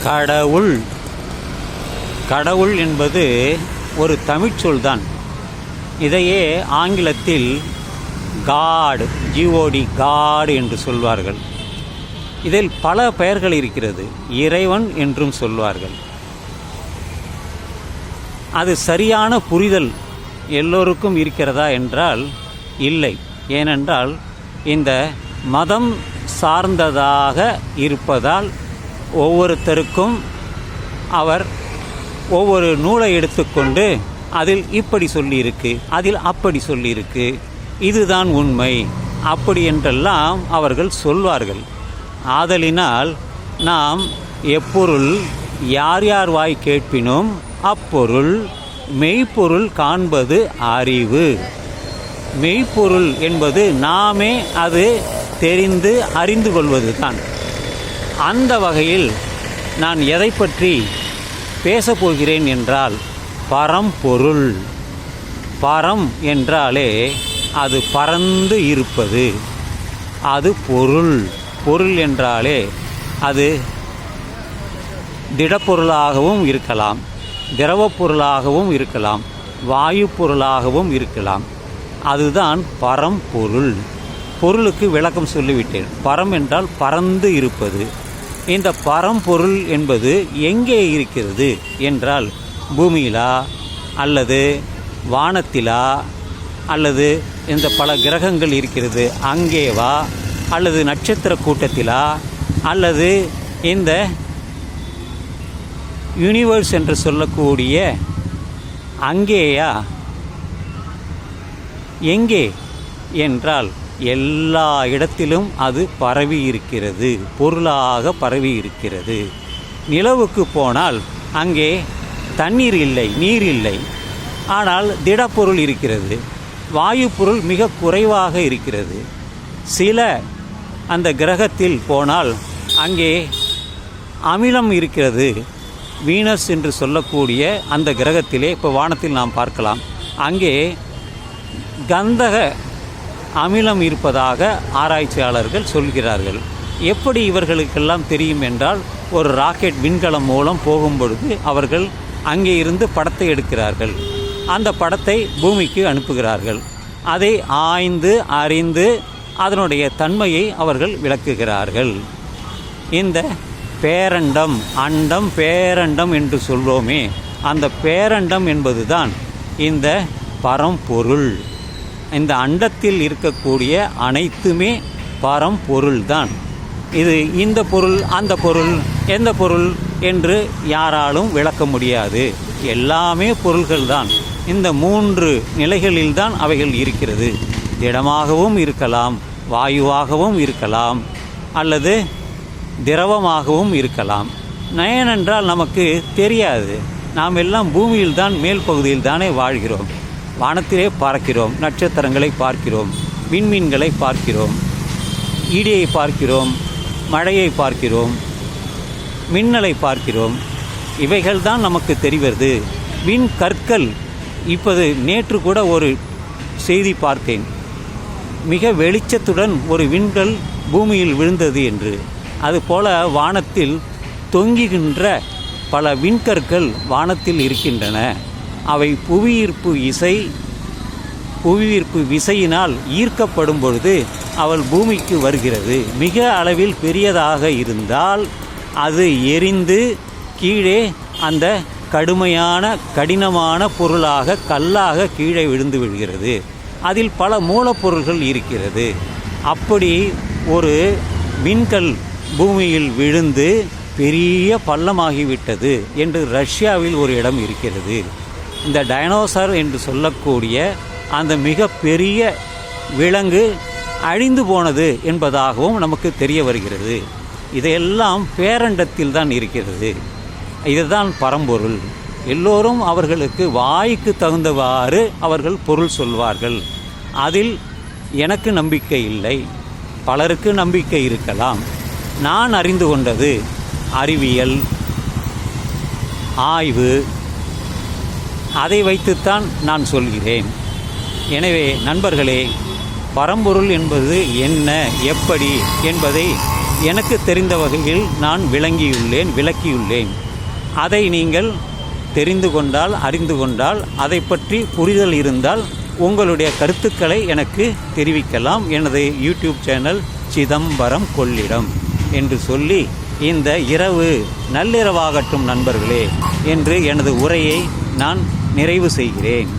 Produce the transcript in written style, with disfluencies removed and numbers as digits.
கடவுள் கடவுள் என்பது ஒரு தமிழ்ச்சொல்தான். இதையே ஆங்கிலத்தில் காட், ஜிஓடி, காட் என்று சொல்வார்கள். இதில் பல பெயர்கள் இருக்கிறது. இறைவன் என்றும் சொல்வார்கள். அது சரியான புரிதல் எல்லோருக்கும் இருக்கிறதா என்றால் இல்லை. ஏனென்றால் இந்த மதம் சார்ந்ததாக இருப்பதால் ஒவ்வொருத்தருக்கும் அவர் ஒவ்வொரு நூலை எடுத்துக்கொண்டு அதில் இப்படி சொல்லியிருக்கு, அதில் அப்படி சொல்லியிருக்கு, இதுதான் உண்மை, அப்படி என்றெல்லாம் அவர்கள் சொல்வார்கள். ஆதலினால் நாம் எப்பொருள் யார் யார் வாய் கேட்பினும் அப்பொருள் மெய்ப்பொருள் காண்பது அறிவு. மெய்ப்பொருள் என்பது நாமே அது தெரிந்து அறிந்து கொள்வது தான். அந்த வகையில் நான் எதை பற்றி பேசப்போகிறேன் என்றால் பரம்பொருள். பரம் என்றாலே அது பரந்து இருப்பது, அது பொருள். பொருள் என்றாலே அது திடப்பொருளாகவும் இருக்கலாம், திரவப் பொருளாகவும் இருக்கலாம், வாயு பொருளாகவும் இருக்கலாம். அதுதான் பரம்பொருள். பொருளுக்கு விளக்கம் சொல்லிவிட்டேன். பரம் என்றால் பரந்து இருப்பது. இந்த பரம்பொருள் என்பது எங்கே இருக்கிறது என்றால் பூமியிலா அல்லது வானத்திலா அல்லது இந்த பல கிரகங்கள் இருக்கிறது அங்கேவா அல்லது நட்சத்திர கூட்டத்திலா அல்லது இந்த யூனிவர்ஸ் என்று சொல்லக்கூடிய அங்கேயா? எங்கே என்றால் எல்லா இடத்திலும் அது பரவி இருக்கிறது, பொருளாக பரவி இருக்கிறது. நிலவுக்கு போனால் அங்கே தண்ணீர் இல்லை, நீர் இல்லை, ஆனால் திடப்பொருள் இருக்கிறது. வாயு பொருள் மிக குறைவாக இருக்கிறது. சில அந்த கிரகத்தில் போனால் அங்கே அமிலம் இருக்கிறது. வீனஸ் என்று சொல்லக்கூடிய அந்த கிரகத்திலே இப்போ வானத்தில் நாம் பார்க்கலாம், அங்கே கந்தக அமிலம் இருப்பதாக ஆராய்ச்சியாளர்கள் சொல்கிறார்கள். எப்படி இவர்களுக்கெல்லாம் தெரியும் என்றால் ஒரு ராக்கெட் விண்கலம் மூலம் போகும் பொழுது அவர்கள் அங்கே இருந்து படத்தை எடுக்கிறார்கள். அந்த படத்தை பூமிக்கு அனுப்புகிறார்கள். அதை ஆய்ந்து அறிந்து அதனுடைய தன்மையை அவர்கள் விளக்குகிறார்கள். இந்த பேரண்டம், அண்டம் பேரண்டம் என்று சொல்வோமே, அந்த பேரண்டம் என்பதுதான் இந்த பரம்பொருள். இந்த அண்டத்தில் இருக்கக்கூடிய அனைத்துமே பரம்பொருள்தான். இது இந்த பொருள், அந்த பொருள், எந்த பொருள் என்று யாராலும் விளக்க முடியாது. எல்லாமே பொருள்கள்தான். இந்த 3 நிலைகளில்தான் அவைகள் இருக்கிறது. திடமாகவும் இருக்கலாம், வாயுவாகவும் இருக்கலாம், அல்லது திரவமாகவும் இருக்கலாம். ஏனென்றால் நமக்கு தெரியாது. நாம் எல்லாம் பூமியில் தான், மேல் பகுதியில் தானே வாழ்கிறோம். வானத்திலே பார்க்கிறோம், நட்சத்திரங்களை பார்க்கிறோம், விண்மீன்களை பார்க்கிறோம், இடியை பார்க்கிறோம், மழையை பார்க்கிறோம், மின்னலை பார்க்கிறோம். இவைகள்தான் நமக்கு தெரிவது. விண்கற்கள், இப்போது நேற்று கூட ஒரு செய்தி பார்த்தேன், மிக வெளிச்சத்துடன் ஒரு விண்கல் பூமியில் விழுந்தது என்று. அதுபோல வானத்தில் தொங்குகின்ற பல விண்கற்கள் வானத்தில் இருக்கின்றன. அவை புவியீர்ப்பு விசையினால் ஈர்க்கப்படும் பொழுது அவள் பூமிக்கு வருகிறது. மிக அளவில் பெரியதாக இருந்தால் அது எரிந்து கீழே அந்த கடினமான பொருளாக, கல்லாக கீழே விழுந்து விடுகிறது. அதில் பல மூலப்பொருள்கள் இருக்கிறது. அப்படி ஒரு விண்கல் பூமியில் விழுந்து பெரிய பள்ளமாகிவிட்டது என்று ரஷ்யாவில் ஒரு இடம் இருக்கிறது. இந்த டைனோசர் என்று சொல்லக்கூடிய அந்த மிக பெரிய விலங்கு அழிந்து போனது என்பதாகவும் நமக்கு தெரிய வருகிறது. இதையெல்லாம் பேரண்டத்தில் தான் இருக்கிறது. இதுதான் பரம்பொருள். எல்லோரும் அவர்களுக்கு வாய்க்கு தகுந்தவாறு அவர்கள் பொருள் சொல்வார்கள். அதில் எனக்கு நம்பிக்கை இல்லை, பலருக்கு நம்பிக்கை இருக்கலாம். நான் அறிந்து கொண்டது அறிவியல், ஆய்வு, அதை வைத்துத்தான் நான் சொல்கிறேன். எனவே நண்பர்களே, பரம்பொருள் என்பது என்ன, எப்படி என்பதை எனக்கு தெரிந்த வகையில் நான் விளக்கியுள்ளேன். அதை நீங்கள் தெரிந்து கொண்டால், அறிந்து கொண்டால், அதை பற்றி புரிதல் இருந்தால் உங்களுடைய கருத்துக்களை எனக்கு தெரிவிக்கலாம். எனது யூடியூப் சேனல் சிதம்பரம் கொள்ளிடம் என்று சொல்லி இந்த இரவு நள்ளிரவாகட்டும் நண்பர்களே என்று எனது உரையை நான் நிறைவு செய்கிறேன்.